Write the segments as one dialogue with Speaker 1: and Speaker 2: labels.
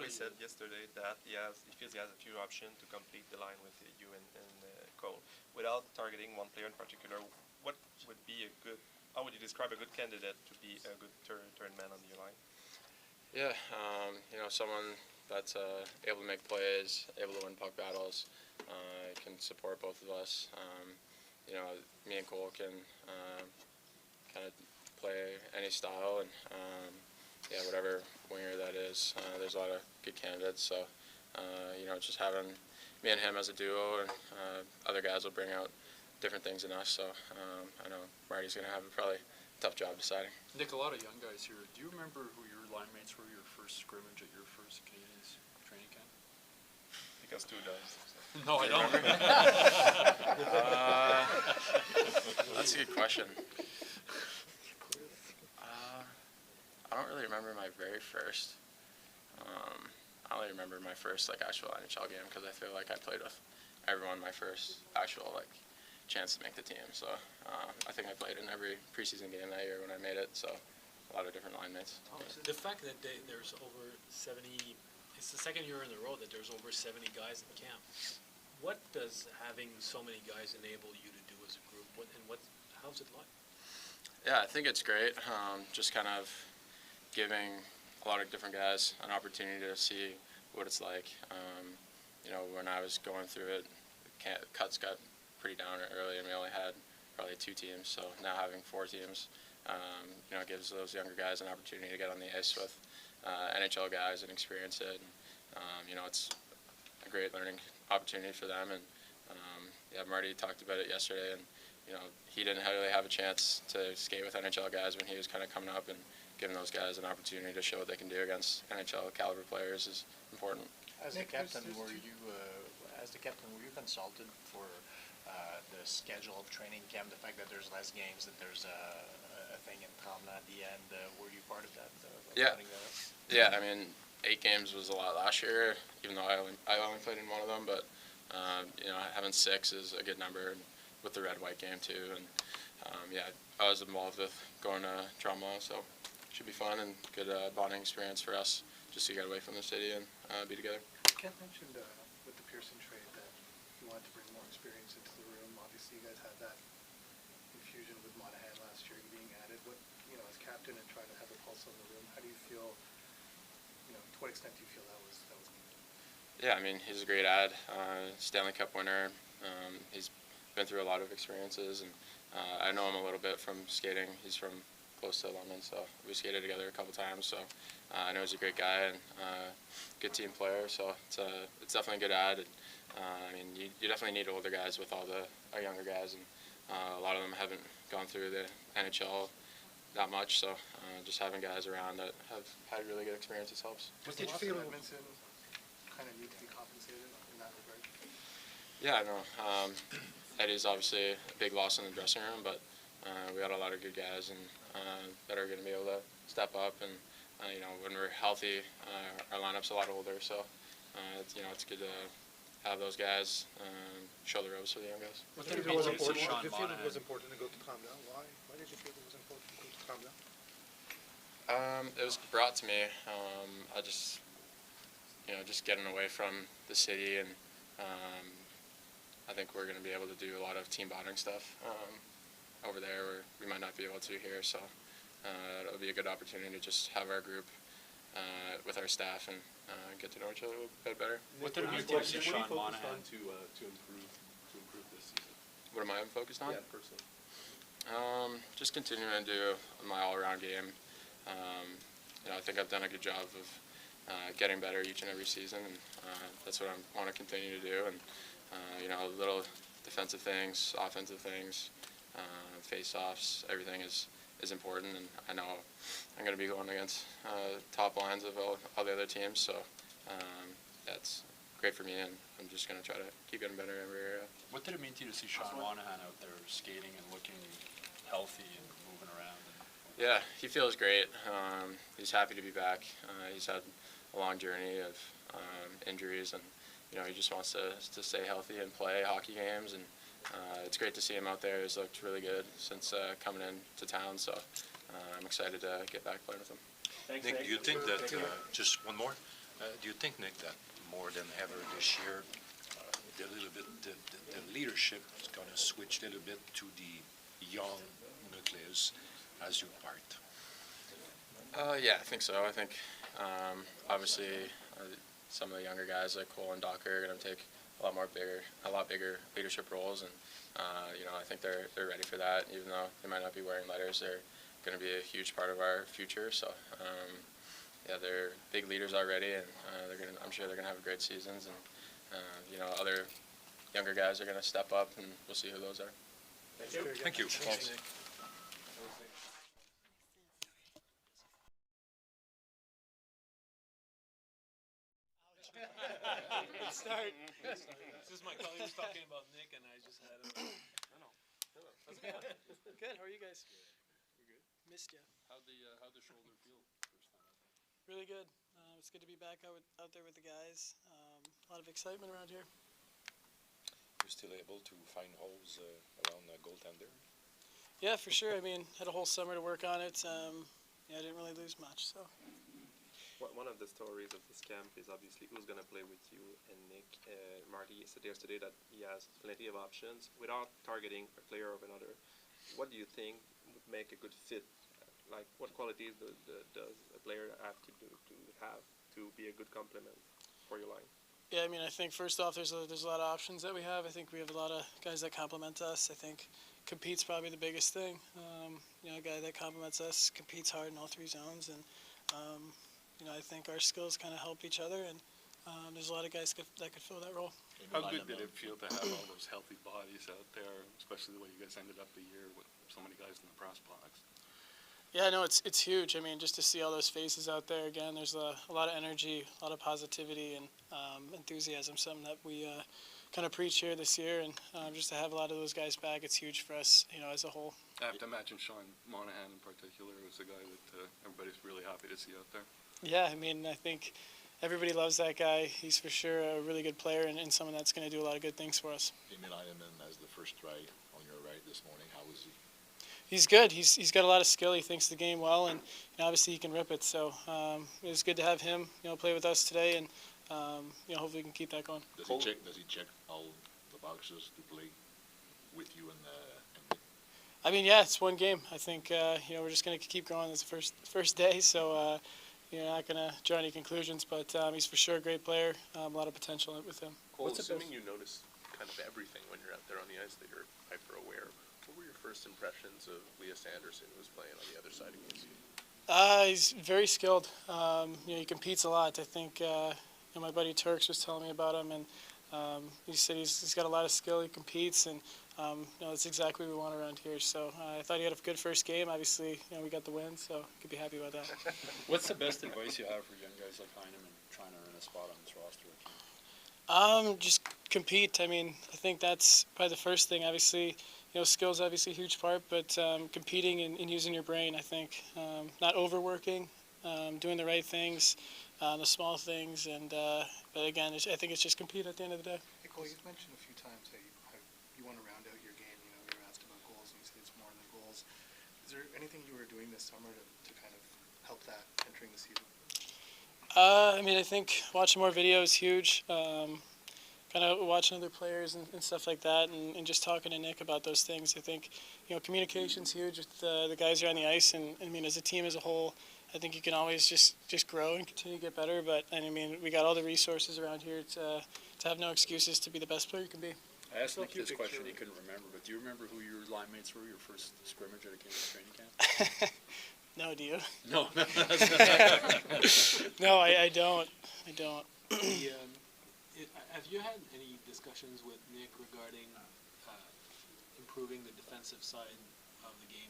Speaker 1: Marty said yesterday that he feels he has a few options to complete the line with you and Cole. Without targeting one player in particular, what would be a good? How would you describe a good candidate to be a good turn man on your line?
Speaker 2: Yeah, someone that's able to make plays, able to win puck battles, can support both of us. Me and Cole can kind of play any style, and whatever winger that is. There's a lot of good candidates, so just having me and him as a duo, and other guys will bring out different things in us. So I know Marty's going to have a probably tough job deciding.
Speaker 3: Nick, a lot of young guys here. Do you remember who your line mates were your first scrimmage at your first Canadiens training camp?
Speaker 1: Because Stu does. So.
Speaker 3: No, I don't.
Speaker 2: That's a good question. I don't really remember my very first. I only remember my first actual NHL game because I feel like I played with everyone my first actual chance to make the team. So I think I played in every preseason game that year when I made it. So a lot of different line mates.
Speaker 4: The fact that there's over 70, it's the second year in a row that there's over 70 guys in camp. What does having so many guys enable you to do as a group? How's it like?
Speaker 2: Yeah, I think it's great. Just kind of giving a lot of different guys an opportunity to see what it's like. When I was going through it, cuts got pretty down early, and we only had probably 2 teams. So now having 4 teams, gives those younger guys an opportunity to get on the ice with NHL guys and experience it. It's a great learning opportunity for them. And Marty talked about it yesterday, and he didn't really have a chance to skate with NHL guys when he was kind of coming up, and giving those guys an opportunity to show what they can do against NHL caliber players is important.
Speaker 5: As the captain, were you consulted for the schedule of training camp? The fact that there's less games, that there's a thing in Tremblant at the end. Were you part of that?
Speaker 2: Yeah. Yeah. I mean, 8 games was a lot last year, even though I only played in one of them. But having 6 is a good number, and with the red-white game too. And I was involved with going to Tremblant, so it should be fun and good bonding experience for us just to get away from the city and be together.
Speaker 6: Kent mentioned with the Pearson trade that you wanted to bring more experience into the room. Obviously, you guys had that infusion with Monahan last year being added. What, as captain and trying to have a pulse on the room, how do you feel? To what extent do you feel that was needed?
Speaker 2: Yeah, I mean, he's a great add. Stanley Cup winner. He's been through a lot of experiences, and I know him a little bit from skating. He's from close to London, so we skated together a couple times. So I know he's a great guy and good team player. So it's definitely a good add. And, I mean, you definitely need older guys with all our younger guys, and a lot of them haven't gone through the NHL that much. So just having guys around that have had really good experiences helps.
Speaker 6: Did you feel Edmonton kind of need to be compensated in that regard?
Speaker 2: Yeah, I know. Eddie's obviously a big loss in the dressing room, but we got a lot of good guys and that are going to be able to step up. And when we're healthy, our lineup's a lot older, so it's good to have those guys show the ropes for the young guys.
Speaker 6: Did you feel it was important to go to Tremblant? Why did you feel it was important to go to Tremblant?
Speaker 2: It was brought to me. I just getting away from the city, and I think we're going to be able to do a lot of team bonding stuff over there where we might not be able to here. So it'll be a good opportunity to just have our group with our staff and get to know each other a little bit better.
Speaker 3: What did it mean to see Sean Monahan
Speaker 1: to improve this season?
Speaker 2: What am I focused on?
Speaker 1: Yeah, personally.
Speaker 2: Just continuing to do my all-around game. I think I've done a good job of getting better each and every season, and that's what I want to continue to do. And little defensive things, offensive things, face-offs, everything is important. And I know I'm going to be going against top lines of all the other teams, so that's great for me, and I'm just going to try to keep getting better every area.
Speaker 3: What did it mean to you to see Sean Monahan out there skating and looking healthy and moving around?
Speaker 2: Yeah, he feels great. He's happy to be back. He's had a long journey of injuries, and he just wants to stay healthy and play hockey games. And it's great to see him out there. He's looked really good since coming into town, so I'm excited to get back playing with him.
Speaker 7: Thanks, Nick, do you think that, just one more, Do you think, Nick, that more than ever this year, the leadership is going to switch a little bit to the young nucleus as you part?
Speaker 2: Yeah, I think so. I think obviously some of the younger guys like Cole and Docker are going to take a lot bigger leadership roles, and I think they're ready for that. Even though they might not be wearing letters, they're going to be a huge part of our future. So yeah, they're big leaders already, and I'm sure they're going to have great seasons. And other younger guys are going to step up, and we'll see who those are.
Speaker 7: Thank you.
Speaker 4: Thanks, Nick. Start. This is my colleague was talking about Nick, and I just had him. How's it going? Good. How are you guys? We're good. Missed you.
Speaker 3: How'd the shoulder feel first time out there?
Speaker 8: Really good. It's good to be back out there with the guys. A lot of excitement around here.
Speaker 7: You're still able to find holes around the goaltender?
Speaker 8: Yeah, for sure. I mean, had a whole summer to work on it. I didn't really lose much. So.
Speaker 1: One of the stories of this camp is obviously who's going to play with you and Nick. Marty said yesterday that he has plenty of options without targeting a player of another. What do you think would make a good fit? Like, what qualities does a player have to have to be a good complement for your line?
Speaker 8: Yeah, I mean, I think first off, there's a lot of options that we have. I think we have a lot of guys that complement us. I think compete's probably the biggest thing. A guy that complements us competes hard in all three zones, and I think our skills kind of help each other, and there's a lot of guys that could fill that role.
Speaker 3: How good did it feel to have all those healthy bodies out there, especially the way you guys ended up the year with so many guys in the press box?
Speaker 8: Yeah, no, it's huge. I mean, just to see all those faces out there again, there's a lot of energy, a lot of positivity, and enthusiasm, something that we kind of preach here this year, and just to have a lot of those guys back, it's huge for us, as a whole.
Speaker 3: I have to imagine Sean Monahan in particular was the guy that everybody's really happy to see out there.
Speaker 8: Yeah, I mean, I think everybody loves that guy. He's for sure a really good player and someone that's going to do a lot of good things for us.
Speaker 9: Emil Heineman as the first try on your right this morning. How was he?
Speaker 8: He's good. He's got a lot of skill. He thinks the game well, and obviously he can rip it. So it was good to have him, play with us today, and hopefully we can keep that going.
Speaker 9: Does he check all the boxes to play with you and
Speaker 8: I mean, yeah, it's one game. I think we're just going to keep going. It's the first day, so. Not going to draw any conclusions, but he's for sure a great player, a lot of potential with him.
Speaker 10: Cole, assuming you notice kind of everything when you're out there on the ice that you're hyper aware, what were your first impressions of Elias Anderson, who was playing on the other side against you?
Speaker 8: He's very skilled. He competes a lot. I think my buddy Turks was telling me about him, and he said he's got a lot of skill. He competes, and that's exactly what we want around here. So I thought he had a good first game. Obviously, we got the win, so could be happy about that.
Speaker 3: What's the best advice you have for young guys like Heineman trying to earn a spot on this roster?
Speaker 8: Just compete. I mean, I think that's probably the first thing. Obviously, skills obviously a huge part, but competing and using your brain, I think. Not overworking, doing the right things, the small things, and but again, I think it's just compete at the end of the day.
Speaker 6: Hey, Cole, you've mentioned a few times that you want to round out your game. You were asked about goals, and you said it's more than goals. Is there anything you were doing this summer to kind of help that entering the season?
Speaker 8: I mean, I think watching more video is huge. Kind of watching other players and stuff like that, and just talking to Nick about those things. I think, communication's huge with the guys who are on the ice, and I mean, as a team as a whole, I think you can always just grow and continue to get better. But I mean, we got all the resources around here to have no excuses to be the best player you can be.
Speaker 3: I asked Nick this question, he couldn't remember, but do you remember who your line mates were your first scrimmage at a Canadiens training camp?
Speaker 8: No, do you?
Speaker 3: No.
Speaker 8: No, I don't.
Speaker 4: Have you had any discussions with Nick regarding improving the defensive side of the game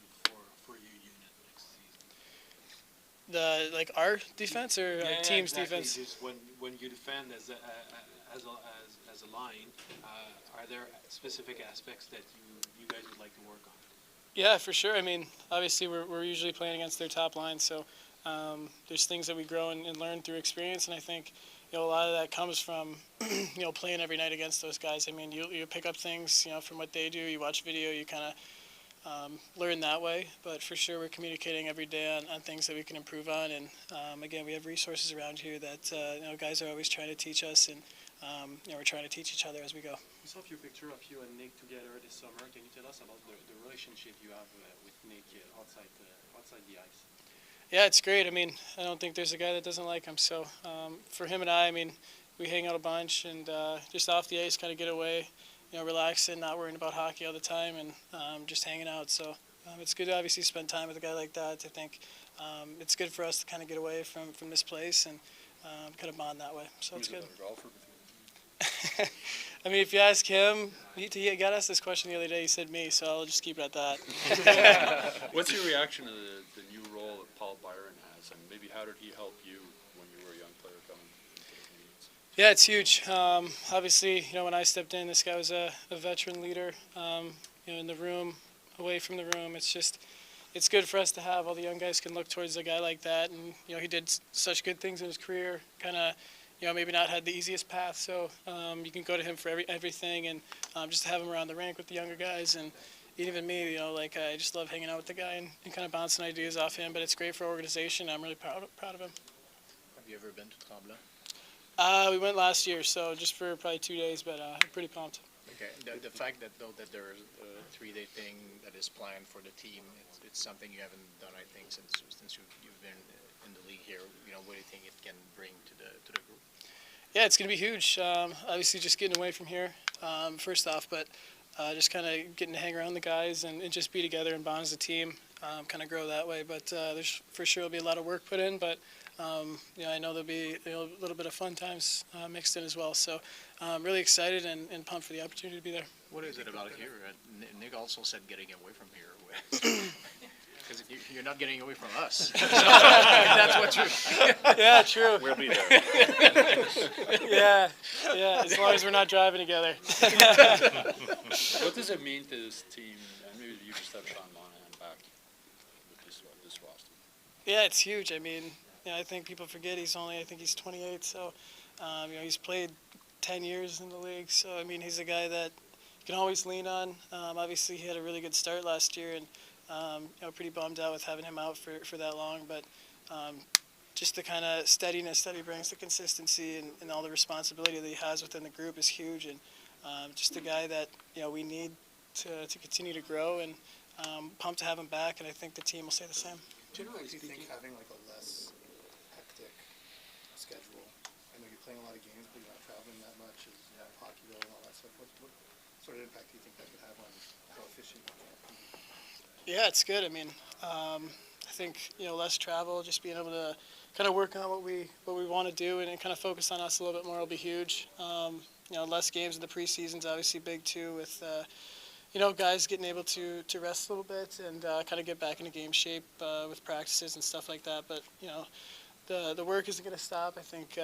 Speaker 4: for your unit next season?
Speaker 8: Our defense or our team's
Speaker 4: exactly.
Speaker 8: defense?
Speaker 4: Just when you defend as a line, are there specific aspects that you guys would like to work on?
Speaker 8: Yeah, for sure. I mean, obviously we're usually playing against their top line, so there's things that we grow and learn through experience, and I think a lot of that comes from playing every night against those guys. I mean, you pick up things from what they do. You watch video, you kind learn that way. But for sure, we're communicating every day on things that we can improve on. And again, we have resources around here that guys are always trying to teach us, and we're trying to teach each other as we go.
Speaker 11: We saw a few pictures of you and Nick together this summer. Can you tell us about the relationship you have with Nick outside the ice?
Speaker 8: Yeah, it's great. I mean, I don't think there's a guy that doesn't like him. So for him and I mean, we hang out a bunch and just off the ice, kind of get away, relaxing, not worrying about hockey all the time, and just hanging out. So it's good to obviously spend time with a guy like that. I think it's good for us to kind of get away from this place and kind of bond that way. So it's good. I mean, if you ask him, he got asked this question the other day. He said me, so I'll just keep it at that.
Speaker 9: What's your reaction to the new role that Paul Barron has, and maybe how did he help you when you were a young player coming into the meetings?
Speaker 8: Yeah, it's huge. Obviously, when I stepped in, this guy was a veteran leader. In the room, away from the room, it's good for us to have. All the young guys can look towards a guy like that, and he did such good things in his career. Kind of. Maybe not had the easiest path, so you can go to him for everything, and just to have him around the rink with the younger guys, and even me, I just love hanging out with the guy and kind of bouncing ideas off him. But it's great for our organization. I'm really proud of him.
Speaker 5: Have you ever been to Tremblant?
Speaker 8: We went last year, so just for probably 2 days, but I'm pretty pumped.
Speaker 5: Okay. The fact that that there's a 3-day thing that is planned for the team, it's something you haven't done, I think, since you've been in the league here. What do you think it can bring to the group?
Speaker 8: Yeah, it's going to be huge. Obviously, just getting away from here, first off, but just kind of getting to hang around the guys and just be together and bond as a team, kind of grow that way. But there's for sure will be a lot of work put in, but I know there'll be a little bit of fun times mixed in as well. So I'm really excited and pumped for the opportunity to be there.
Speaker 5: What is it about here? Nick also said getting away from here. Because you're not getting away from us. That's what's true.
Speaker 8: Yeah, true.
Speaker 9: We'll be there.
Speaker 8: Yeah, as long as we're not driving together.
Speaker 9: What does it mean to this team? And maybe you just have Sean Monahan back with this roster.
Speaker 8: Yeah, it's huge. I mean, I think people forget he's 28, so he's played 10 years in the league. So I mean, he's a guy that you can always lean on. Obviously, he had a really good start last year, and pretty bummed out with having him out for that long, but just the kind of steadiness that he brings, the consistency, and all the responsibility that he has within the group is huge, and just a guy that we need to continue to grow, and pumped to have him back, and I think the team will say the same.
Speaker 6: Generally, do you think having like a less hectic schedule? I know you're playing a lot of games, but you're not traveling that much, as Hockeyville and all that stuff. What sort of impact do you think that could have on how efficient you can be?
Speaker 8: Yeah, it's good. I mean, I think less travel, just being able to kind of work on what we want to do and kind of focus on us a little bit more will be huge. Less games in the preseason's obviously big too, with guys getting able to rest a little bit and kind of get back into game shape with practices and stuff like that. But the work isn't going to stop. I think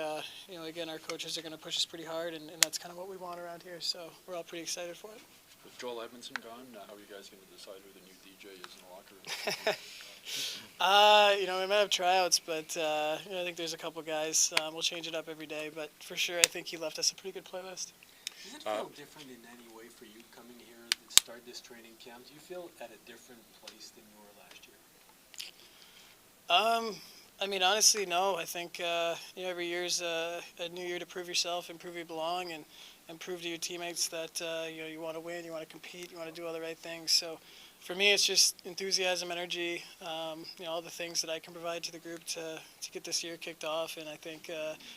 Speaker 8: again, our coaches are going to push us pretty hard, and that's kind of what we want around here. So we're all pretty excited for it.
Speaker 9: With Joel Edmondson gone, how are you guys going to decide who the new DJ is in the locker room?
Speaker 8: We might have tryouts, but I think there's a couple guys. We'll change it up every day, but for sure, I think he left us a pretty good playlist.
Speaker 4: Does it feel different in any way for you coming here and start this training camp? Do you feel at a different place than you were last year?
Speaker 8: I mean, honestly, no. I think every year's a new year to prove yourself and prove you belong, and prove to your teammates that you want to win, you want to compete, you want to do all the right things. So for me, it's just enthusiasm, energy, all the things that I can provide to the group to get this year kicked off. And I think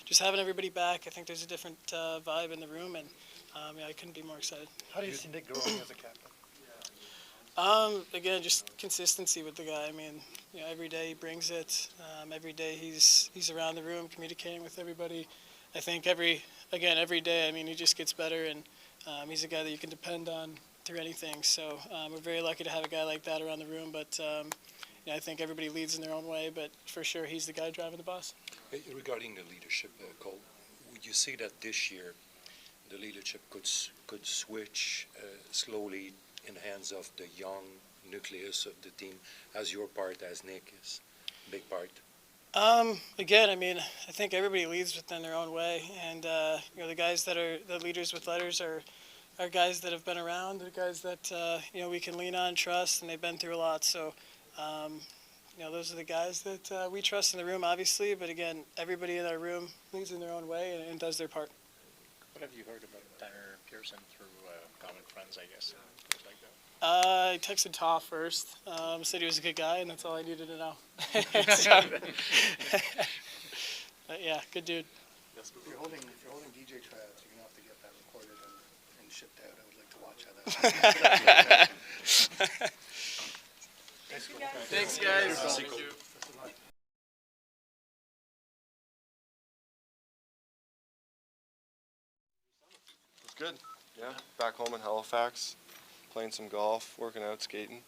Speaker 8: just having everybody back, I think there's a different vibe in the room, and I couldn't be more excited.
Speaker 6: How do you see Nick growing as a captain?
Speaker 8: Again, just consistency with the guy. I mean, every day he brings it. Every day he's around the room communicating with everybody. I think every day, I mean, he just gets better, and he's a guy that you can depend on through anything. So we're very lucky to have a guy like that around the room, but I think everybody leads in their own way, but for sure he's the guy driving the bus.
Speaker 7: Regarding the leadership, Cole, would you say that this year the leadership could switch slowly in the hands of the young nucleus of the team, as your part, as Nick is a big part?
Speaker 8: Again, I mean, I think everybody leads within their own way, and the guys that are the leaders with letters are are guys that have been around. They're guys that we can lean on, trust, and they've been through a lot. So, those are the guys that we trust in the room, obviously. But again, everybody in our room leads in their own way and does their part.
Speaker 5: What have you heard about Tanner Pearson through common friends, I guess? Things like that?
Speaker 8: I texted Toff first. Said he was a good guy, and that's all I needed to know. So, but yeah, good dude.
Speaker 6: If you're holding DJ tryouts, you're gonna have to get that recorded and shipped out. I would like to watch how that.
Speaker 8: Thanks, guys.
Speaker 1: Thank you. It's good. Yeah, back home in Halifax, playing some golf, working out, skating.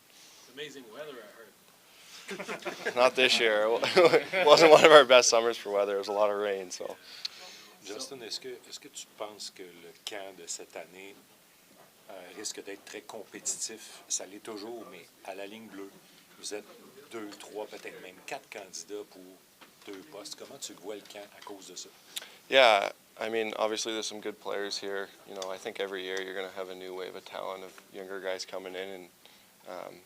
Speaker 4: It's amazing weather, I heard.
Speaker 1: Not this year. It wasn't one of our best summers for weather. It was a lot of rain, so.
Speaker 7: Justin, est-ce que tu penses que le camp de cette année risque d'être très compétitif? Ça l'est toujours, mais à la ligne bleue, vous êtes 2, 3, peut-être même 4 candidats pour 2 postes. Comment tu vois le camp à cause de ça?
Speaker 1: Yeah, I mean, obviously there's some good players here. I think every year you're going to have a new wave of talent of younger guys coming in, and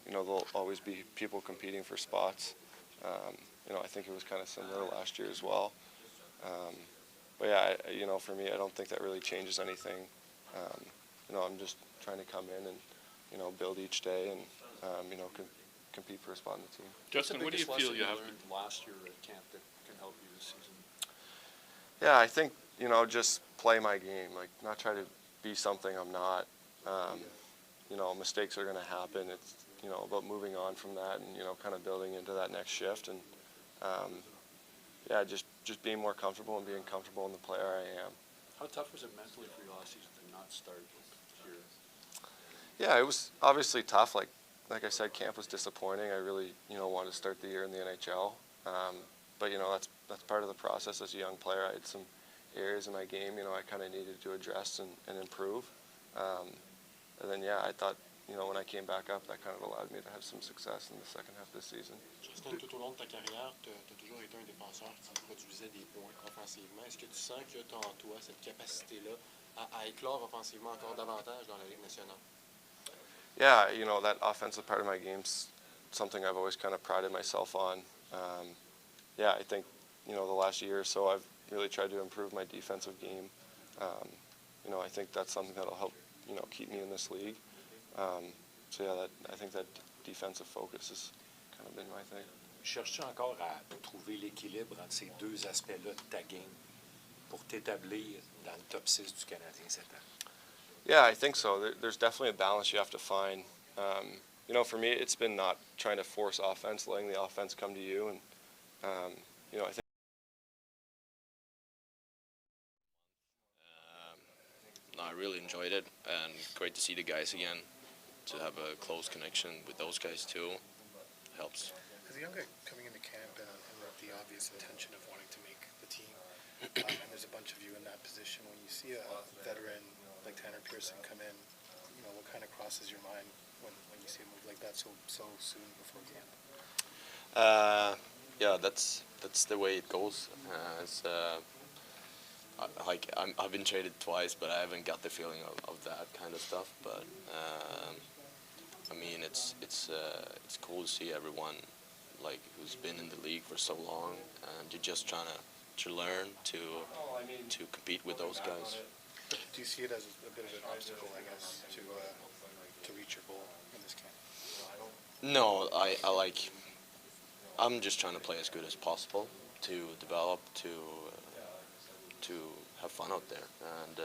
Speaker 1: there'll always be people competing for spots. I think it was kind of similar last year as well. But yeah, for me, I don't think that really changes anything. I'm just trying to come in and build each day and compete for a spot in the team.
Speaker 3: Justin, what do you feel you learned last year at camp that can help you this season?
Speaker 1: Yeah, I think, just play my game, like not try to be something I'm not. Mistakes are going to happen. It's, about moving on from that and, kind of building into that next shift. And, just being more comfortable and being comfortable in the player I am.
Speaker 3: How tough was it mentally for you last season to not start here?
Speaker 1: Yeah, it was obviously tough. Like I said, camp was disappointing. I really, wanted to start the year in the NHL. But, that's part of the process as a young player. I had some areas in my game, I kind of needed to address and improve. And then, I thought, when I came back up, that kind of allowed me to have some success in the second half of the season.
Speaker 12: Justin, tout au long de ta carrière, tu as toujours été un défenseur qui produisait des points offensivement. Est-ce que tu sens que tu as en toi cette capacité-là à éclore offensivement encore davantage dans la Ligue nationale?
Speaker 1: Yeah, that offensive part of my game's something I've always kind of prided myself on. I think, the last year or so I've really tried to improve my defensive game. I think that's something that'll help, keep me in this league. I think that defensive focus has kind of been my thing.
Speaker 7: Cherches-tu encore à trouver l'équilibre entre ces 2 aspects-là de ta game pour t'établir dans le top 6 du Canadien cette année?
Speaker 1: Yeah, I think so. There's definitely a balance you have to find. For me, it's been not trying to force offense, letting the offense come to you. And, I think
Speaker 13: I really enjoyed it, and great to see the guys again. To have a close connection with those guys too helps.
Speaker 6: As a young guy coming into camp and with the obvious intention of wanting to make the team, and there's a bunch of you in that position, when you see a veteran like Tanner Pearson come in, what kind of crosses your mind when you see a move like that so soon before camp?
Speaker 13: That's the way it goes. I've been traded twice, but I haven't got the feeling of that kind of stuff. But it's cool to see everyone who's been in the league for so long, and you're just trying to learn to compete with those guys.
Speaker 6: Do you see it as a bit of an obstacle, I guess, to reach your goal in this camp?
Speaker 13: No, I'm just trying to play as good as possible to develop, to have fun out there, and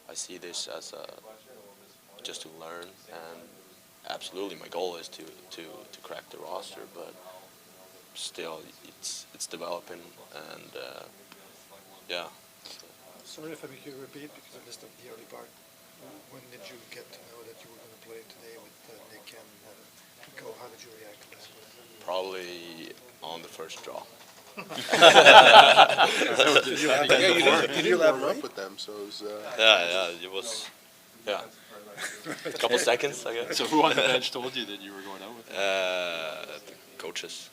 Speaker 13: I see this as just to learn, and absolutely my goal is to crack the roster, but still it's developing, and
Speaker 14: Sorry if I make you repeat because I missed the early part. When did you get to know that you were going to play today with Nick and Pico? How did you react to that?
Speaker 13: Probably on the first draw.
Speaker 10: Did you elaborate with them? So it was.
Speaker 13: It was. Yeah. A couple seconds, I guess.
Speaker 9: So who on the bench told you that you were going out with them?
Speaker 13: The coaches.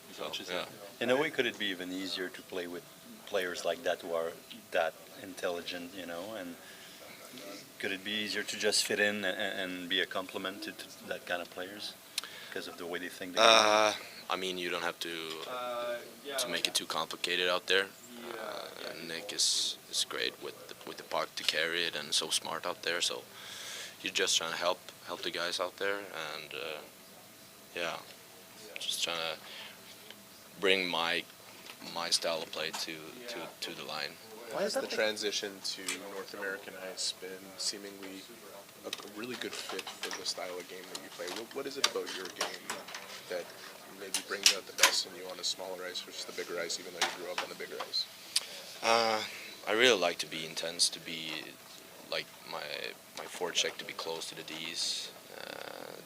Speaker 9: Yeah.
Speaker 15: In a way, could it be even easier to play with players like that who are that intelligent, and could it be easier to just fit in and be a complement to that kind of players because of the way they think?
Speaker 13: I mean, you don't have to make it too complicated out there. Nick is great with the puck to carry it and so smart out there. So you're just trying to help the guys out there, and just trying to bring my style of play to the line.
Speaker 10: Why has the transition to North American ice been seemingly a really good fit for the style of game that you play? What is it about your game that maybe brings out the best in you on a smaller ice versus the bigger ice, even though you grew up on the bigger ice?
Speaker 13: I really like to be intense, to be like my forecheck to be close to the D's,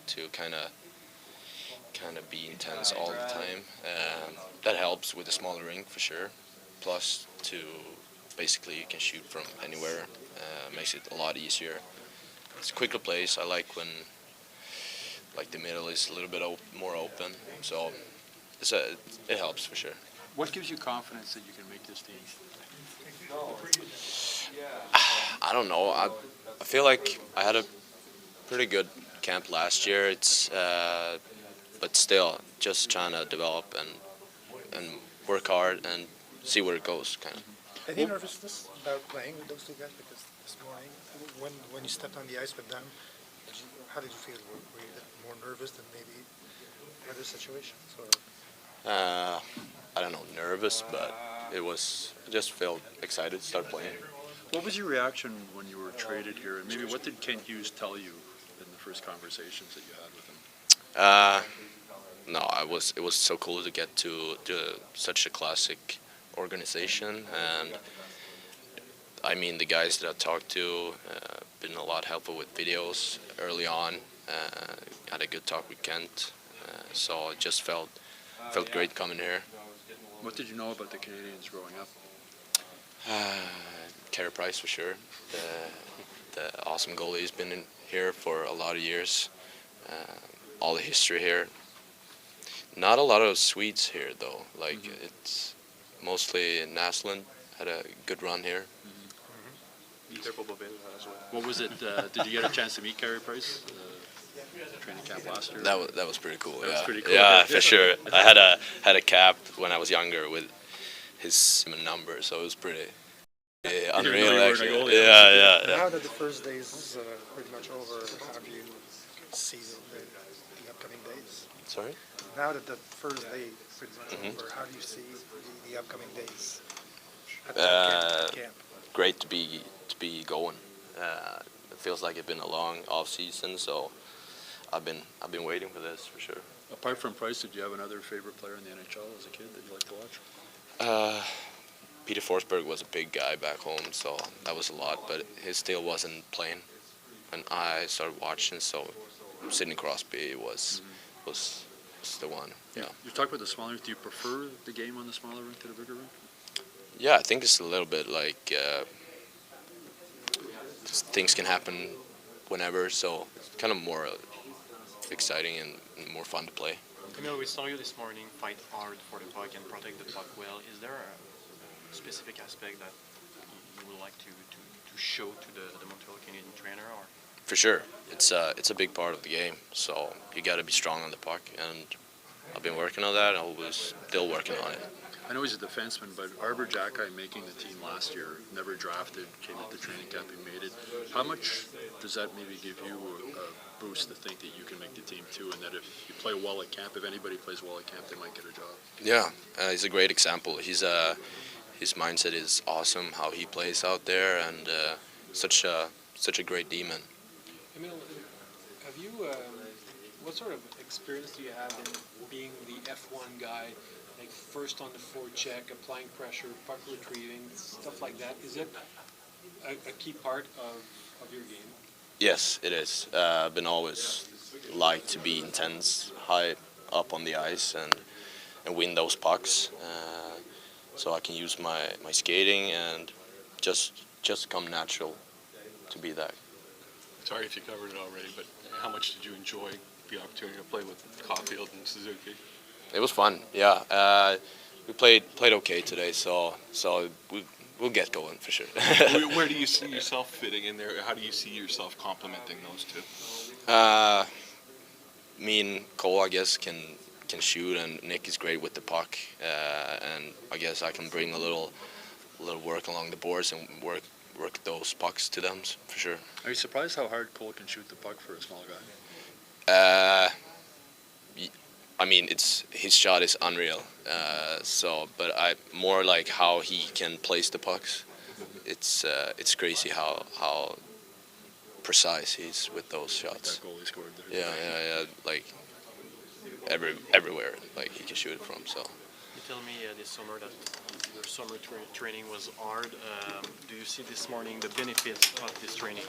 Speaker 13: to kind of be intense all the time. That helps with a smaller rink for sure. Plus, basically you can shoot from anywhere. Makes it a lot easier. It's a quicker place. I like when the middle is a little bit more open. So it helps for sure.
Speaker 9: What gives you confidence that you can make this team?
Speaker 13: I don't know. I feel like I had a pretty good camp last year. But still, just trying to develop and work hard and see where it goes, kind of.
Speaker 14: Any nervousness about playing with those two guys? Because this morning, when you stepped on the ice with them, how did you feel? Were you more nervous than maybe other situations? Or?
Speaker 13: I don't know, nervous, but I just felt excited to start playing.
Speaker 9: What was your reaction when you were traded here, and maybe what did Kent Hughes tell you in the first conversations that you had with him?
Speaker 13: No, it was so cool to get to such a classic organization, and I mean the guys that I talked to been a lot helpful with videos early on. Had a good talk with Kent, so it just felt great coming here.
Speaker 9: What did you know about the Canadiens growing up?
Speaker 13: Carey Price for sure. The awesome goalie has been in here for a lot of years. All the history here. Not a lot of Swedes here though. It's mostly Naslund had a good run here.
Speaker 9: What was it? Did you get a chance to meet Carey Price? Training camp last year.
Speaker 13: That was pretty cool.
Speaker 9: That was pretty cool.
Speaker 13: Yeah, for sure. I had a cap when I was younger with his number, so it was pretty unreal actually. Yeah.
Speaker 14: Now that the first day is pretty much over, how do you see the upcoming days?
Speaker 13: Sorry?
Speaker 14: Now that the first day is pretty much over, how do you see the upcoming days at camp?
Speaker 13: Great to be going. It feels like it's been a long off season, so I've been waiting for this for sure.
Speaker 9: Apart from Price, did you have another favorite player in the NHL as a kid that you liked to watch?
Speaker 13: Peter Forsberg was a big guy back home, so that was a lot, but he still wasn't playing. And I started watching, so Sidney Crosby was the one. Yeah.
Speaker 9: You talked about the smaller rink. Do you prefer the game on the smaller rink to the bigger rink?
Speaker 13: Yeah, I think it's a little bit like things can happen whenever, so it's kind of more exciting and more fun to play.
Speaker 11: Emil, we saw you this morning fight hard for the puck and protect the puck well. Is there a specific aspect that you would like to show to the Montreal Canadiens trainer? Or?
Speaker 13: For sure. It's a big part of the game, so you got to be strong on the puck, and I've been working on that, and I was still working on it.
Speaker 9: I know he's a defenseman, but Arbor Jacki making the team last year, never drafted, came at the training camp, he made it. How much does that maybe give you a boost to think that you can make the team too, and that if you play well at camp, if anybody plays well at camp, they might get a job? Yeah,
Speaker 13: he's a great example. His mindset is awesome, how he plays out there, and such a great demon.
Speaker 4: Emil, have you, what sort of experience do you have in being the F1 guy, like first on the forecheck, applying pressure, puck retrieving, stuff like that? Is it a key part of your game?
Speaker 13: Yes, it is. I've been always like to be intense, high up on the ice, and win those pucks. So I can use my skating and just come natural to be that.
Speaker 3: Sorry if you covered it already, but how much did you enjoy the opportunity to play with Caufield and Suzuki?
Speaker 13: It was fun, yeah. We played okay today, so we
Speaker 16: we'll get going for sure.
Speaker 10: Where do you see yourself fitting in there? How do you see yourself complementing those two?
Speaker 16: Me and Cole, I guess, can shoot, and Nick is great with the puck, and I guess I can bring a little work along the boards and work those pucks to them for sure.
Speaker 9: Are you surprised how hard Cole can shoot the puck for a small guy?
Speaker 16: I mean, his shot is unreal. But I more like how he can place the pucks. It's crazy how precise he's with those shots.
Speaker 9: That goal he scored there.
Speaker 16: Yeah. Like everywhere, like he can shoot it from. So.
Speaker 11: You tell me this summer that your summer training was hard. Do you see this morning the benefits of this training?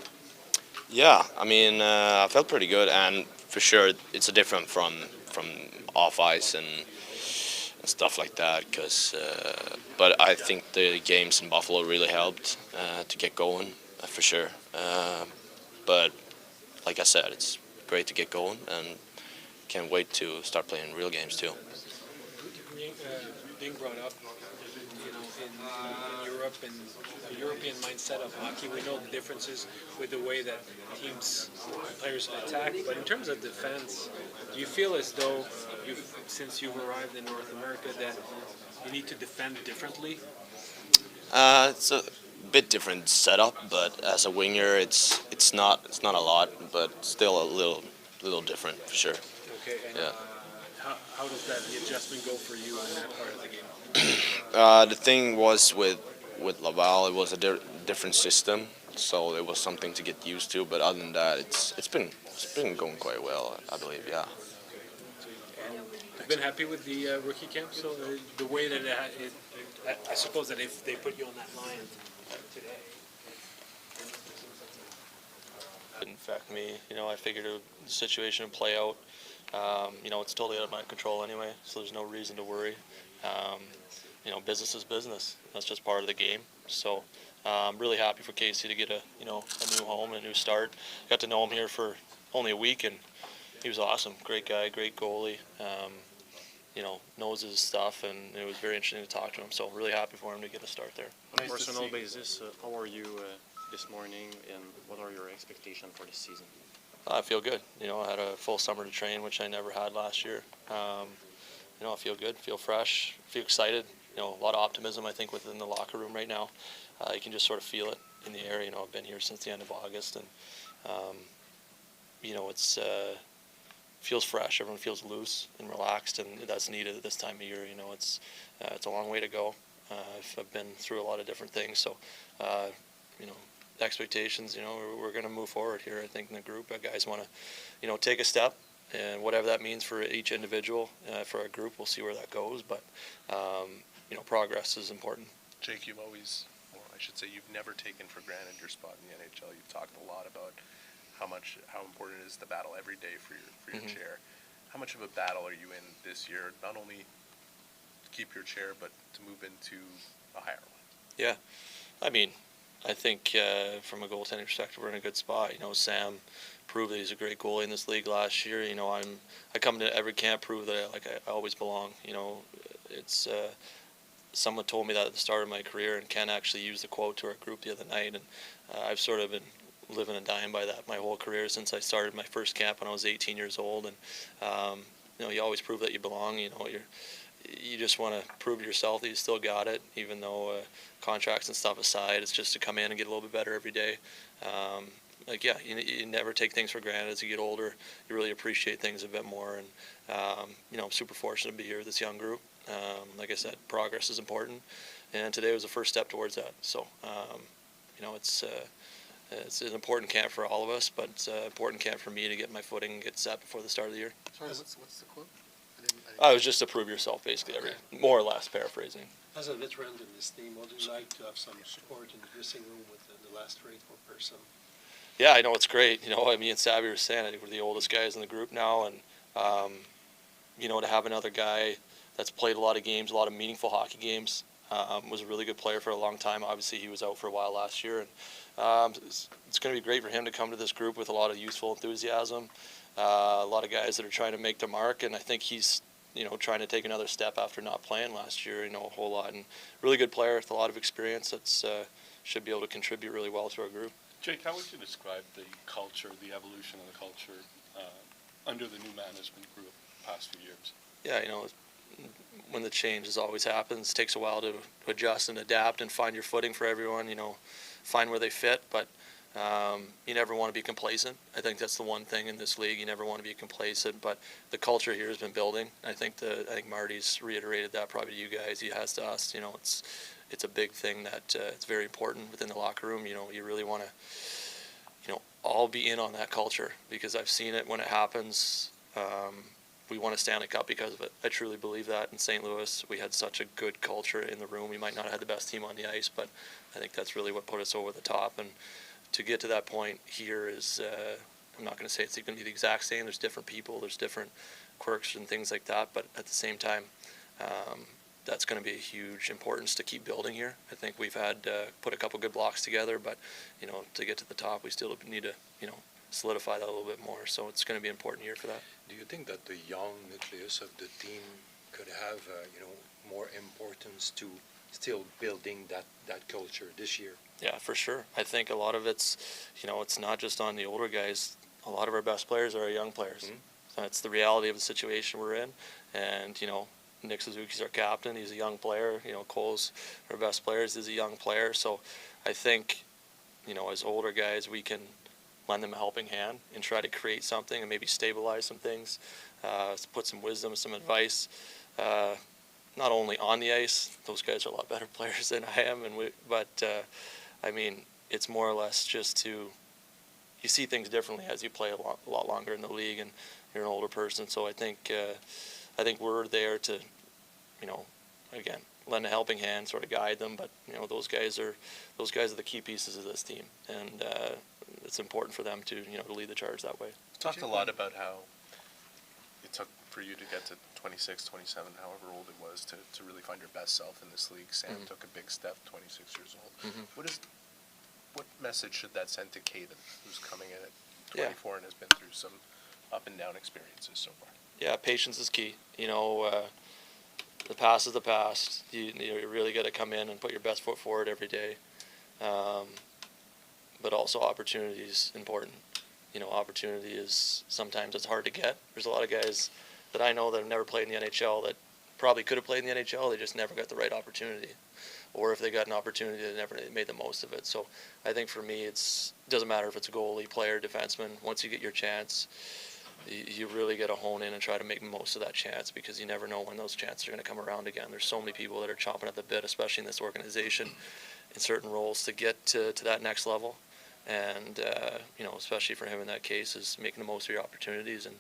Speaker 16: Yeah, I mean, I felt pretty good, and for sure it's a different from off ice and stuff like that. But I think the games in Buffalo really helped to get going for sure. But like I said, it's great to get going, and can't wait to start playing real games too.
Speaker 4: Being brought up, in Europe and the European mindset of hockey, we know the differences with the way that players attack. But in terms of defense, do you feel as though since you've arrived in North America that you need to defend differently?
Speaker 16: It's a bit different setup, but as a winger, it's not a lot, but still a little different for sure.
Speaker 4: Okay. And,
Speaker 16: yeah.
Speaker 4: How does the adjustment go for you in that part of the game?
Speaker 16: The thing was with Laval, it was a different system, so it was something to get used to. But other than that, it's been going quite well, I believe. Yeah.
Speaker 4: And you've been happy with the rookie camp, so the way that I suppose that if they put you on that line today.
Speaker 17: Didn't affect me. I figured the situation would play out. It's totally out of my control anyway, so there's no reason to worry. Business is business. That's just part of the game. So I'm really happy for Casey to get a new home and a new start. Got to know him here for only a week, and he was awesome. Great guy, great goalie. Knows his stuff, and it was very interesting to talk to him. So really happy for him to get a start there.
Speaker 11: On a personal basis, how are you this morning, and what are your expectations for this season?
Speaker 17: I feel good. I had a full summer to train, which I never had last year. I feel good, feel fresh, feel excited. A lot of optimism, I think, within the locker room right now. You can just sort of feel it in the air. I've been here since the end of August, and it's feels fresh. Everyone feels loose and relaxed, and that's needed at this time of year. It's a long way to go. I've been through a lot of different things, so expectations. We're going to move forward here. I think in the group, guys want to, take a step, and whatever that means for each individual, for our group, we'll see where that goes. But progress is important.
Speaker 1: Jake, you've never taken for granted your spot in the NHL. You've talked a lot about how important it is to battle every day for your chair. How much of a battle are you in this year, not only to keep your chair, but to move into a higher one?
Speaker 17: Yeah, I think from a goaltending perspective, we're in a good spot. Sam proved that he's a great goalie in this league last year. I come to every camp, prove that I always belong. It's someone told me that at the start of my career, and Ken actually used the quote to our group the other night, and I've sort of been living and dying by that my whole career since I started my first camp when I was 18 years old. And you always prove that you belong. You just want to prove to yourself that you still got it, even though contracts and stuff aside, it's just to come in and get a little bit better every day. You never take things for granted. As you get older, you really appreciate things a bit more. And I'm super fortunate to be here with this young group. Like I said, progress is important, and today was the first step towards that. So, it's an important camp for all of us, but it's an important camp for me to get my footing and get set before the start of the year.
Speaker 12: Sorry, what's the quote?
Speaker 17: I was just to prove yourself, basically, more or less paraphrasing.
Speaker 18: As a veteran in this team, would you like to have some support in the dressing room with the last faithful person?
Speaker 17: Yeah, I know it's great. Me and Savvy were saying, I think we're the oldest guys in the group now, and to have another guy that's played a lot of games, a lot of meaningful hockey games, was a really good player for a long time. Obviously, he was out for a while last year, and it's going to be great for him to come to this group with a lot of youthful enthusiasm, a lot of guys that are trying to make their mark, and I think he's trying to take another step after not playing last year, a whole lot. And really good player with a lot of experience that's should be able to contribute really well to our group.
Speaker 3: Jake, how would you describe the culture, the evolution of the culture under the new management group the past few years?
Speaker 17: Yeah, when the changes always happens, it takes a while to adjust and adapt and find your footing for everyone, find where they fit, but you never want to be complacent. I think that's the one thing in this league. You never want to be complacent, but the culture here has been building. I think Marty's reiterated that probably to you guys. He has to us. It's a big thing that it's very important within the locker room. You really want to, all be in on that culture, because I've seen it when it happens. We won a Stanley Cup because of it. I truly believe that. In St. Louis, we had such a good culture in the room. We might not have had the best team on the ice, but I think that's really what put us over the top. And to get to that point here is, I'm not going to say it's going to be the exact same. There's different people, there's different quirks and things like that, but at the same time, that's going to be a huge importance to keep building here. I think we've had put a couple good blocks together, but to get to the top, we still need to solidify that a little bit more. So it's going to be an important year for that.
Speaker 7: Do you think that the young nucleus of the team could have more importance to still building that culture this year?
Speaker 17: Yeah, for sure. I think a lot of it's it's not just on the older guys. A lot of our best players are our young players. Mm-hmm. That's the reality of the situation we're in. And Nick Suzuki's our captain. He's a young player. Cole's our best players. He's a young player. So I think, as older guys, we can lend them a helping hand and try to create something and maybe stabilize some things, put some wisdom, some advice, not only on the ice. Those guys are a lot better players than I am, but it's more or less just to, you see things differently as you play a lot longer in the league and you're an older person. So I think we're there to, again, lend a helping hand, sort of guide them. But those guys are the key pieces of this team, and it's important for them to to lead the charge that way.
Speaker 10: You talked a lot about how it took for you to get to 26, 27, however old it was, to really find your best self in this league. Sam
Speaker 17: Mm-hmm.
Speaker 10: took a big step, 26 years old.
Speaker 17: Mm-hmm.
Speaker 10: What message should that send to Caden, who's coming in at
Speaker 17: Yeah.
Speaker 10: 24 and has been through some up and down experiences so far?
Speaker 17: Yeah, patience is key. The past is the past. You really got to come in and put your best foot forward every day. But also opportunity is important. Opportunity is, sometimes it's hard to get. There's a lot of guys that I know that have never played in the NHL that probably could have played in the NHL. They just never got the right opportunity. Or if they got an opportunity, they never made the most of it. So I think for me, it doesn't matter if it's a goalie, player, defenseman. Once you get your chance, you really got to hone in and try to make the most of that chance, because you never know when those chances are going to come around again. There's so many people that are chomping at the bit, especially in this organization, in certain roles to get to that next level. And, especially for him in that case, is making the most of your opportunities. And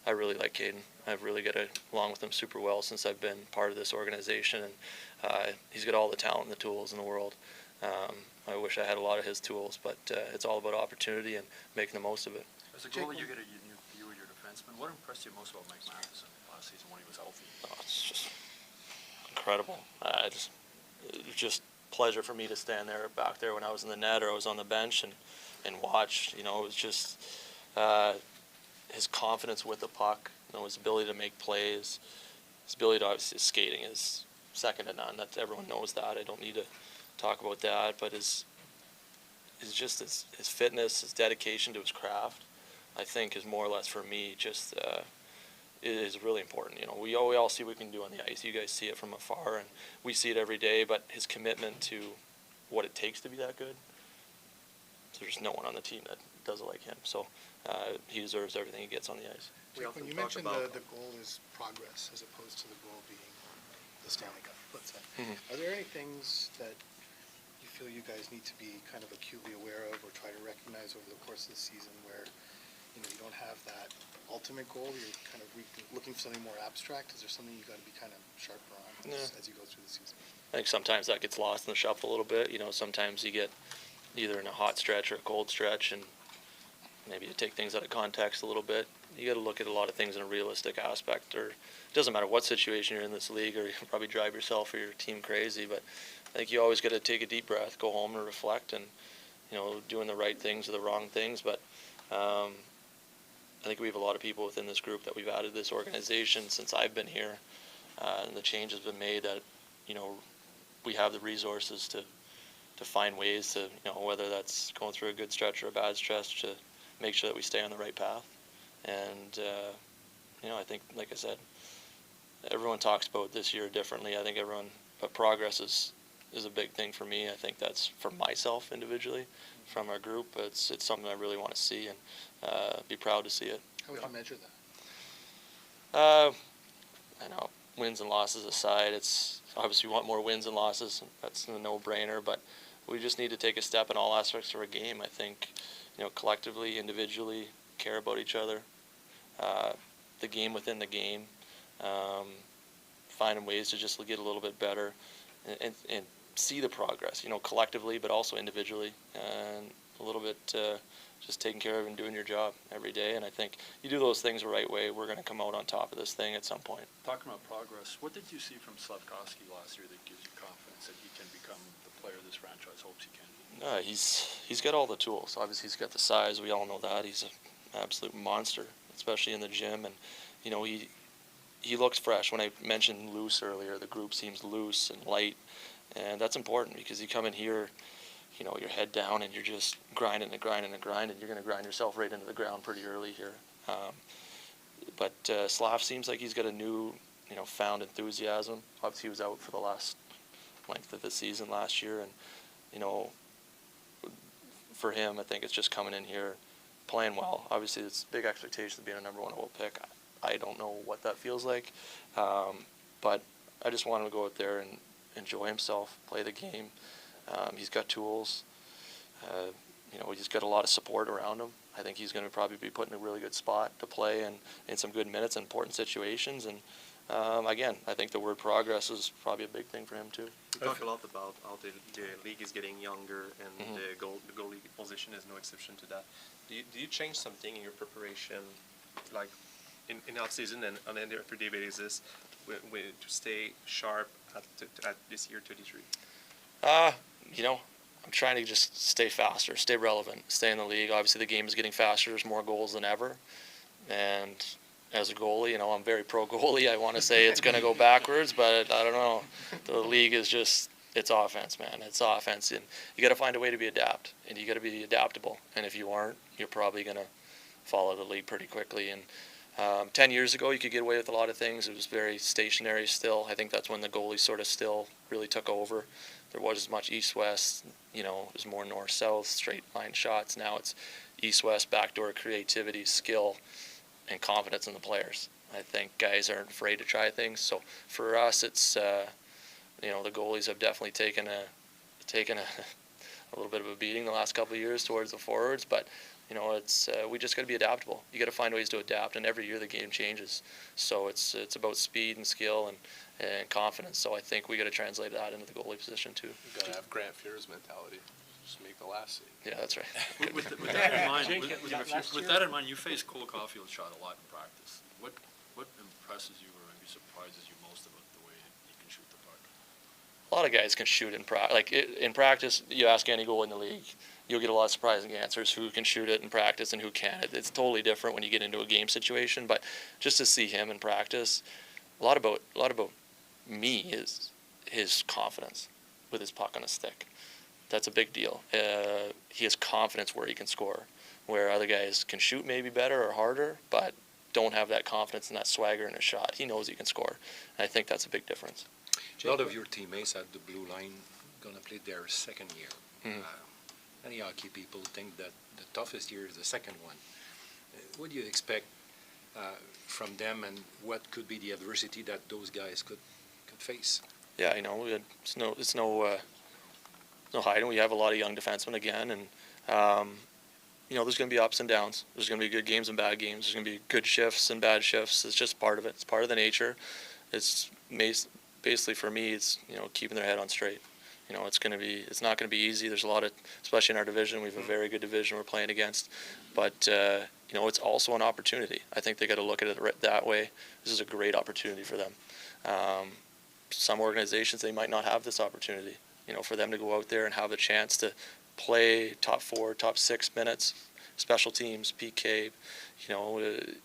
Speaker 17: I really like Caden. I've really got along with him super well since I've been part of this organization. And he's got all the talent and the tools in the world. I wish I had a lot of his tools, but it's all about opportunity and making the most of it.
Speaker 9: As a goalie, you get a new view of your defenseman. What impressed you most about Mike Matheson last season when he was healthy?
Speaker 17: Oh, it's just incredible. It was just pleasure for me to stand there back there when I was in the net or I was on the bench and watch. It was just his confidence with the puck, his ability to make plays, his ability to, obviously, his skating is second to none. That everyone knows that. I don't need to talk about that. But his fitness, his dedication to his craft, I think, is more or less for me just is really important. We all see what we can do on the ice. You guys see it from afar, and we see it every day. But his commitment to what it takes to be that good, there's no one on the team that does it like him. So he deserves everything he gets on the ice.
Speaker 6: When you mentioned the goal is progress as opposed to the goal being the Stanley Cup, let's say.
Speaker 17: Mm-hmm.
Speaker 6: Are there any things that you feel you guys need to be kind of acutely aware of or try to recognize over the course of the season where you don't have that ultimate goal? You're kind of looking for something more abstract. Is there something you got to be kind of sharper on as you go through the season?
Speaker 17: I think sometimes that gets lost in the shuffle a little bit. Sometimes you get either in a hot stretch or a cold stretch, and maybe you take things out of context a little bit. You got to look at a lot of things in a realistic aspect. Or it doesn't matter what situation you're in this league, or you can probably drive yourself or your team crazy. But I think you always got to take a deep breath, go home and reflect, and doing the right things or the wrong things. But think we have a lot of people within this group that we've added this organization since I've been here, and the change has been made that, you know, we have the resources to find ways to, you know, whether that's going through a good stretch or a bad stretch, to make sure that we stay on the right path. And, you know, I think, like I said, everyone talks about this year differently. I think but progress is a big thing for me. I think that's for myself individually, from our group. It's something I really want to see and be proud to see it.
Speaker 5: How would you measure that?
Speaker 17: I know, wins and losses aside, it's obviously we want more wins and losses. That's a no-brainer, but we just need to take a step in all aspects of our game. I think, you know, collectively, individually, care about each other, the game within the game, finding ways to just get a little bit better and see the progress, you know, collectively, but also individually, and a little bit just taking care of and doing your job every day. And I think you do those things the right way, we're going to come out on top of this thing at some point.
Speaker 9: Talking about progress, what did you see from Slavkovsky last year that gives you confidence that he can become the player this franchise hopes he can?
Speaker 17: He's got all the tools. Obviously, he's got the size. We all know that. He's an absolute monster, especially in the gym. And, you know, he looks fresh. When I mentioned loose earlier, the group seems loose and light. And that's important because you come in here, you know, your head down and you're just grinding and grinding and grinding. You're going to grind yourself right into the ground pretty early here. But Slav seems like he's got a new, you know, found enthusiasm. Obviously, he was out for the last length of the season last year. And, you know, for him, I think it's just coming in here, playing well. Obviously, it's big expectation of being a number 1 overall pick. I don't know what that feels like. But I just want him to go out there and enjoy himself, play the game. He's got tools. You know, he's got a lot of support around him. I think he's going to probably be put in a really good spot to play and in some good minutes in important situations. And again, I think the word progress is probably a big thing for him too.
Speaker 1: We talk a lot about how the league is getting younger, and the goalie position is no exception to that. Do you change something in your preparation, like in off season and on an everyday basis, to stay sharp at this year 33?
Speaker 17: You know, I'm trying to just stay faster, stay relevant, stay in the league. Obviously, the game is getting faster. There's more goals than ever. And as a goalie, you know, I'm very pro goalie. I want to say it's going to go backwards, but I don't know. The league is just, it's offense, man. It's offense. And you got to find a way to be and you got to be adaptable. And if you aren't, you're probably going to follow the league pretty quickly. And 10 years ago, you could get away with a lot of things. It was very stationary still. I think that's when the goalie sort of still really took over. There wasn't as much east-west, you know, it was more north-south, straight line shots. Now it's east-west, backdoor creativity, skill, and confidence in the players. I think guys aren't afraid to try things. So for us, it's, you know, the goalies have definitely taken a little bit of a beating the last couple of years towards the forwards, but you know, it's we just got to be adaptable. You got to find ways to adapt, and every year the game changes. So it's about speed and skill and confidence. So I think we got to translate that into the goalie position too.
Speaker 10: You got to have Grant Fuhr's mentality. Just make the last save.
Speaker 17: Yeah, that's right.
Speaker 9: With that in mind, with that in mind, you faced Cole Caufield shot a lot in practice. What impresses you or maybe surprises you most about the way he can shoot the puck?
Speaker 17: A lot of guys can shoot in practice. Like in practice, you ask any goalie in the league, you'll get a lot of surprising answers. Who can shoot it in practice and who can't? It's totally different when you get into a game situation. But just to see him in practice, a lot about me is his confidence with his puck on his stick. That's a big deal. He has confidence where he can score, where other guys can shoot maybe better or harder, but don't have that confidence and that swagger in his shot. He knows he can score, and I think that's a big difference.
Speaker 7: A lot of your teammates at the blue line going to play their second year. Many hockey people think that the toughest year is the second one. What do you expect from them, and what could be the adversity that those guys could face?
Speaker 17: Yeah, you know, it's no hiding. We have a lot of young defensemen again, and you know, there's going to be ups and downs. There's going to be good games and bad games. There's going to be good shifts and bad shifts. It's just part of it. It's part of the nature. It's basically for me, it's, you know, keeping their head on straight. You know, it's not going to be easy. There's a lot of, especially in our division, we have a very good division we're playing against. But, you know, it's also an opportunity. I think they got to look at it that way. This is a great opportunity for them. Some organizations, they might not have this opportunity. You know, for them to go out there and have the chance to play top 4, top 6 minutes, special teams, PK. You know,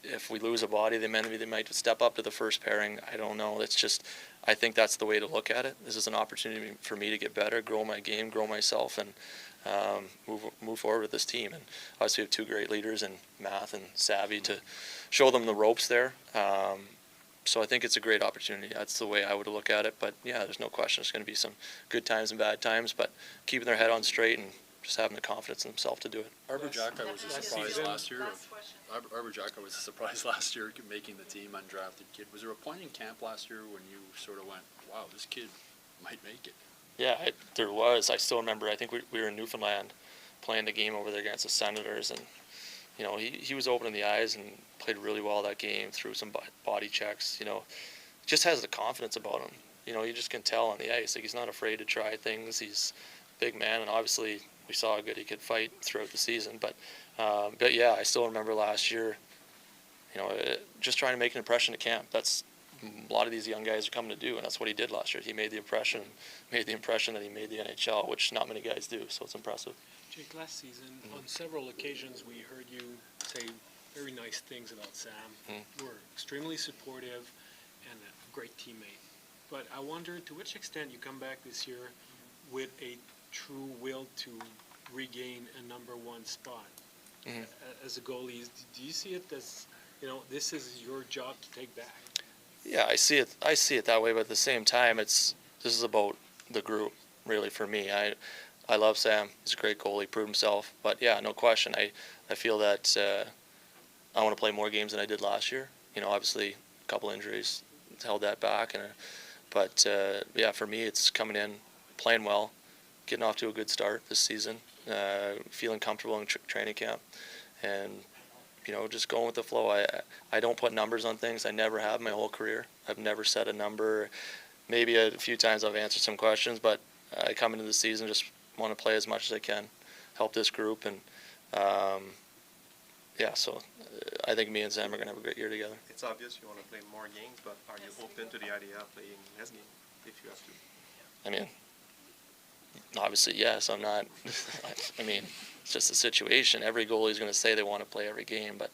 Speaker 17: if we lose a body, they might step up to the first pairing. I don't know. It's just, I think that's the way to look at it. This is an opportunity for me to get better, grow my game, grow myself, and move forward with this team. And obviously we have two great leaders in Math and Savvy to show them the ropes there. So I think it's a great opportunity. That's the way I would look at it. But yeah, there's no question there's going to be some good times and bad times, but keeping their head on straight and just having the confidence in themselves to do it.
Speaker 9: Arbor Jacka was a surprise last year. Arbor Jacka was a surprise last year, making the team, undrafted kid. Was there a point in camp last year when you sort of went, wow, this kid might make it?
Speaker 17: Yeah, there was. I still remember, I think we were in Newfoundland playing the game over there against the Senators, and you know, he was opening the eyes and played really well that game, threw some body checks, you know, just has the confidence about him. You know, you just can tell on the ice, like he's not afraid to try things. He's a big man, and obviously we saw how good he could fight throughout the season. But yeah, I still remember last year, you know, just trying to make an impression at camp. That's a lot of these young guys are coming to do, and that's what he did last year. He made the impression that he made the NHL, which not many guys do, so it's impressive.
Speaker 4: Jake, last season, on several occasions, we heard you say very nice things about Sam. You were extremely supportive and a great teammate. But I wonder to which extent you come back this year with a true will to regain a number one spot as a goalie. Do you see it as, you know, this is your job to take back?
Speaker 17: Yeah, I see it that way, but at the same time, this is about the group, really, for me. I love Sam. He's a great goalie, proved himself. But yeah, no question. I feel that I want to play more games than I did last year. You know, obviously a couple injuries held that back, but yeah, for me, it's coming in, playing well, getting off to a good start this season, feeling comfortable in training camp, and you know, just going with the flow. I don't put numbers on things. I never have my whole career. I've never set a number. Maybe a few times I've answered some questions, but I come into the season just want to play as much as I can, help this group, and yeah, so I think me and Sam are going to have a great year together.
Speaker 1: It's obvious you want to play more games, but are you open to the idea of playing less games if you have to?
Speaker 17: I mean, obviously, yes. I'm not. I mean, it's just a situation. Every goalie is going to say they want to play every game, but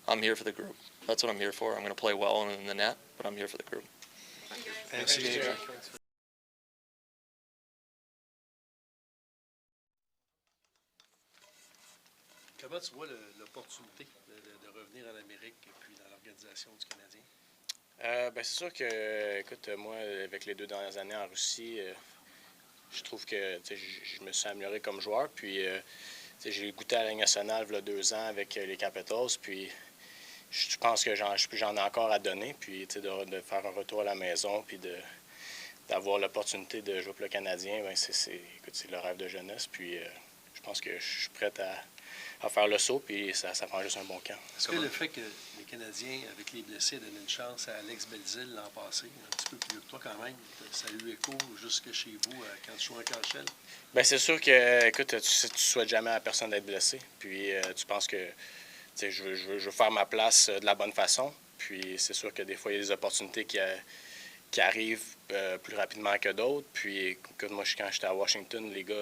Speaker 17: I'm here for the group. That's what I'm here for. I'm going to play well in the net, but I'm here for the group.
Speaker 18: Thanks. Comment tu vois l'opportunité de revenir en Amérique et puis dans l'organisation du Canadien?
Speaker 5: Ben, c'est sûr que, écoute, moi, avec les 2 dernières années en Russie, je trouve que je me suis amélioré comme joueur. Puis, j'ai goûté à la Ligue nationale il y a 2 ans avec les Capitals. Puis, je pense que j'en ai encore à donner. Puis, de faire un retour à la maison, puis d'avoir l'opportunité de jouer pour le Canadien, ben, c'est le rêve de jeunesse. Puis, je pense que je suis prêt à faire le saut, puis ça prend juste un bon camp.
Speaker 18: Est-ce que le fait que les Canadiens, avec les blessés, donnent une chance à Alex Belzile l'an passé, un petit peu plus vieux que toi quand même, ça a eu écho jusque chez vous quand tu jouais à Caufield? Bien, c'est sûr que, écoute, tu ne souhaites jamais à personne d'être blessé. Puis tu penses que je veux faire ma place de la bonne façon. Puis c'est sûr que des fois, il y a des opportunités qui arrivent plus rapidement que d'autres. Puis, écoute, moi, quand j'étais à Washington, les gars,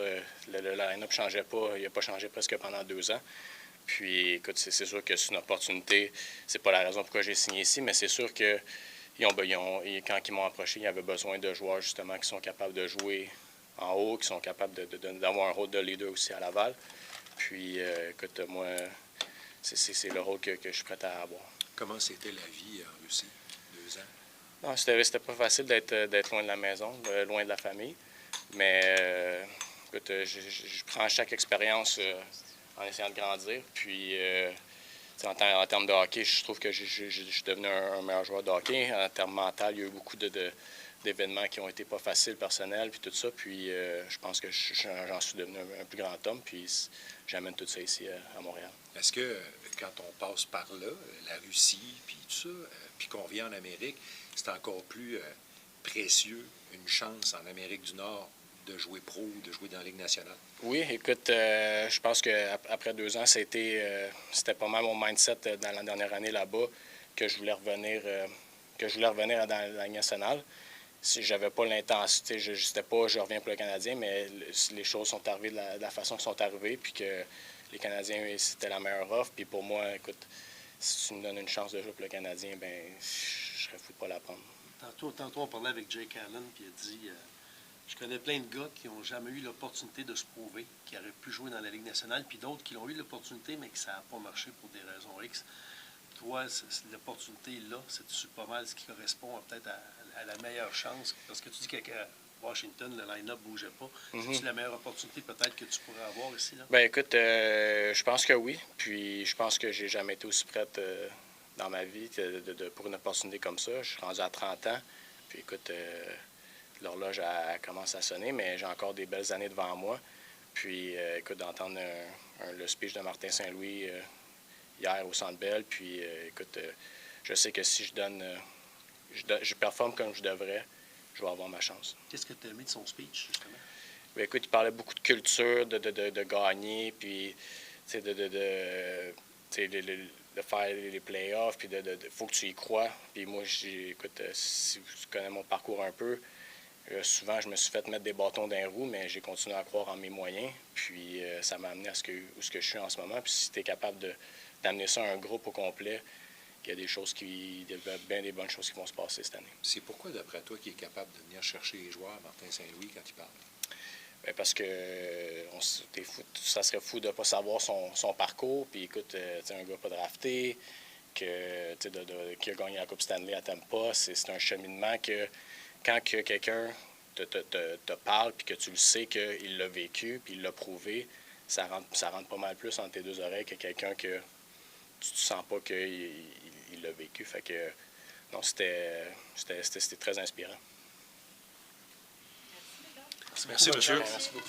Speaker 18: le line-up ne changeait pas. Il n'a pas changé presque pendant 2 ans. Puis, écoute, c'est sûr que c'est une opportunité. C'est pas la raison pourquoi j'ai signé ici, mais c'est sûr que quand ils m'ont approché, ils avaient besoin de joueurs, justement, qui sont capables de jouer en haut, qui sont capables d'avoir un rôle de leader aussi à Laval. Puis, écoute, moi, c'est le rôle que je suis prêt à avoir.
Speaker 7: Comment c'était la vie en Russie, 2 ans?
Speaker 5: Non, c'était pas facile d'être loin de la maison, loin de la famille. Mais écoute, je prends chaque expérience en essayant de grandir. Puis, en termes de hockey, je trouve que je suis devenu un meilleur joueur de hockey. En termes mental, il y a eu beaucoup d'événements qui ont été pas faciles, personnels, puis tout ça. Puis, je pense que j'en suis devenu un plus grand homme. Puis, j'amène tout ça ici à Montréal.
Speaker 7: Est-ce que quand on passe par là, la Russie, puis tout ça, puis qu'on vient en Amérique, c'est encore plus précieux, une chance en Amérique du Nord de jouer pro ou de jouer dans la Ligue nationale?
Speaker 5: Oui, écoute, je pense qu'après 2 ans, c'était pas mal mon mindset dans la dernière année là-bas que je voulais revenir dans la Ligue nationale. si j'avais pas l'intensité, c'était pas je reviens pour le Canadien, mais les choses sont arrivées de la façon qu'elles sont arrivées, puis que les Canadiens, c'était la meilleure offre. Puis pour moi, écoute, si tu me donnes une chance de jouer pour le Canadien, ben je serais fou de pas la prendre.
Speaker 18: Tantôt, on parlait avec Jake Allen, puis il a dit je connais plein de gars qui n'ont jamais eu l'opportunité de se prouver, qui auraient pu jouer dans la Ligue nationale, puis d'autres qui l'ont eu l'opportunité, mais que ça n'a pas marché pour des raisons X. Toi, l'opportunité là, c'est pas mal ce qui correspond peut-être à la meilleure chance, parce que tu dis qu'à Washington, le line-up ne bougeait pas. C'est-tu la meilleure opportunité peut-être que tu pourrais avoir ici? Là?
Speaker 5: Ben écoute, je pense que oui. Puis je pense que j'ai jamais été aussi prête dans ma vie pour une opportunité comme ça. Je suis rendu à 30 ans. Puis écoute, l'horloge commence à sonner, mais j'ai encore des belles années devant moi. Puis écoute, d'entendre le speech de Martin Saint-Louis hier au Centre Bell, puis écoute, je sais que si je performe comme je devrais, je vais avoir ma chance.
Speaker 18: Qu'est-ce que tu as aimé de son speech, justement?
Speaker 5: Bien, écoute, il parlait beaucoup de culture, de gagner, puis de faire les playoffs, puis faut que tu y crois. Puis moi, écoute, si tu connais mon parcours un peu, souvent, je me suis fait mettre des bâtons dans les roues, mais j'ai continué à croire en mes moyens. Puis ça m'a amené à où je suis en ce moment. Puis si tu es capable d'amener ça à un groupe au complet, il y a bien des bonnes choses qui vont se passer cette année.
Speaker 7: C'est pourquoi, d'après toi, qu'il est capable de venir chercher les joueurs, Martin Saint-Louis, quand il parle?
Speaker 5: Bien, parce que ça serait fou de ne pas savoir son parcours. Puis écoute, un gars pas drafté, qui a gagné la Coupe Stanley à Tampa, c'est un cheminement que quand quelqu'un te parle puis que tu le sais qu'il l'a vécu puis il l'a prouvé, ça rentre pas mal plus entre tes deux oreilles que quelqu'un que tu ne sens pas qu'il l'a vécu. Fait que non, c'était très inspirant.
Speaker 18: Merci, monsieur.
Speaker 5: Merci beaucoup.